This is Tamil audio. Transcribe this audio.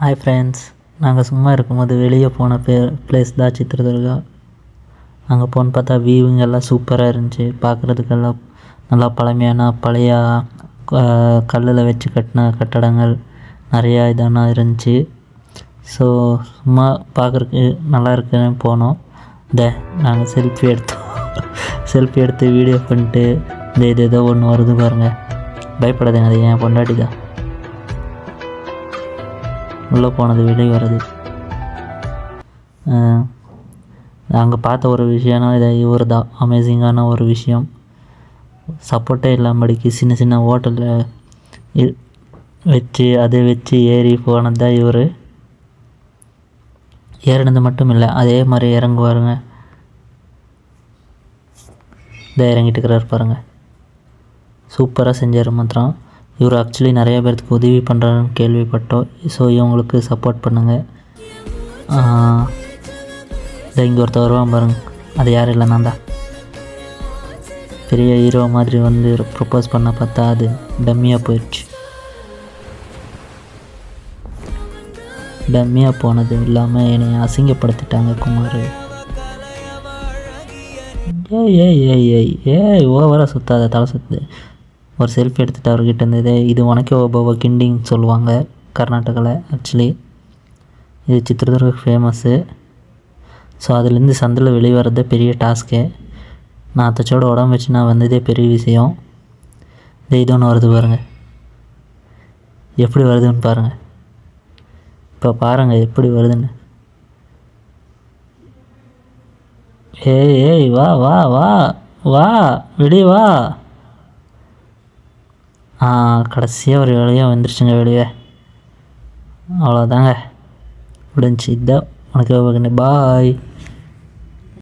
ஹாய் ஃப்ரெண்ட்ஸ், நாங்கள் சும்மா இருக்கும்போது வெளியே போன பிளேஸ் தான் சித்ரதுர்கா. அங்கே போன்னு பார்த்தா வியூவிங் எல்லாம் சூப்பராக இருந்துச்சு. பார்க்குறதுக்கெல்லாம் நல்லா பழைய கல்லில் வச்சு கட்டின கட்டடங்கள் நிறையா இதெல்லாம் இருந்துச்சு. ஸோ சும்மா பார்க்குறதுக்கு நல்லா இருக்குன்னு போனோம். நாங்கள் செல்ஃபி எடுத்து வீடியோ பண்ணிட்டு இது ஏதோ ஒன்று வருது பாருங்கள். பயப்படாதீங்க, அது ஏன் பொண்டாட்டி தான். உள்ளே போனது வெளியே வருது. அங்கே பார்த்த ஒரு விஷயம்னா இவர் தான் அமேசிங்கான ஒரு விஷயம். சப்போர்ட்டே இல்லாமடிக்கு சின்ன சின்ன ஹோட்டலில் அதை வச்சு ஏறி போனது தான் இவர். ஏறினது மட்டும் இல்லை, அதே மாதிரி இறங்குவாருங்க. இறங்கிட்டு இருக்கிறார் பாருங்க. சூப்பராக செஞ்சார் மாத்திரம். இவர் ஆக்சுவலி நிறைய பேர்த்துக்கு உதவி பண்ணுறாருன்னு கேள்விப்பட்டோம். ஸோ இவங்களுக்கு சப்போர்ட் பண்ணுங்கள். இங்கே ஒருத்தர் வருவான் பாருங்க, அது யாரும் இல்லை, நான் தான். பெரிய ஹீரோ மாதிரி வந்து ப்ரப்போஸ் பண்ண பார்த்தா அது டம்மியாக போயிடுச்சு. டம்மியாக போனது இல்லாமல் என்னை அசிங்கப்படுத்திட்டாங்க குமார். ஏய் ஓவராக சுற்றாத, தலை சுற்றுது. ஒரு செல்ஃபி எடுத்துகிட்டு அவர்கிட்ட இருந்தது. இது உனக்கே ஓபோவா கிண்டிங் சொல்லுவாங்க கர்நாடகாவில். ஆக்சுவலி இது சித்ரதுர்க ஃபேமஸ்ஸு. ஸோ அதுலேருந்து சந்தில் வெளியே வர்றதே பெரிய டாஸ்க்கு. நான் அத்தச்சோட உடம்பு வச்சு நான் வந்ததே பெரிய விஷயம். இது ஒன்று வருது பாருங்கள், எப்படி வருதுன்னு பாருங்கள். இப்போ பாருங்கள் எப்படி வருதுன்னு. ஏய் வா வா வா வா வெளியே வா. கடைசியாக ஒரு வேலையாக வந்துருச்சுங்க வெளியே. அவ்வளோதாங்க முடிஞ்சிச்சு. இதான் உனக்கு பாய்.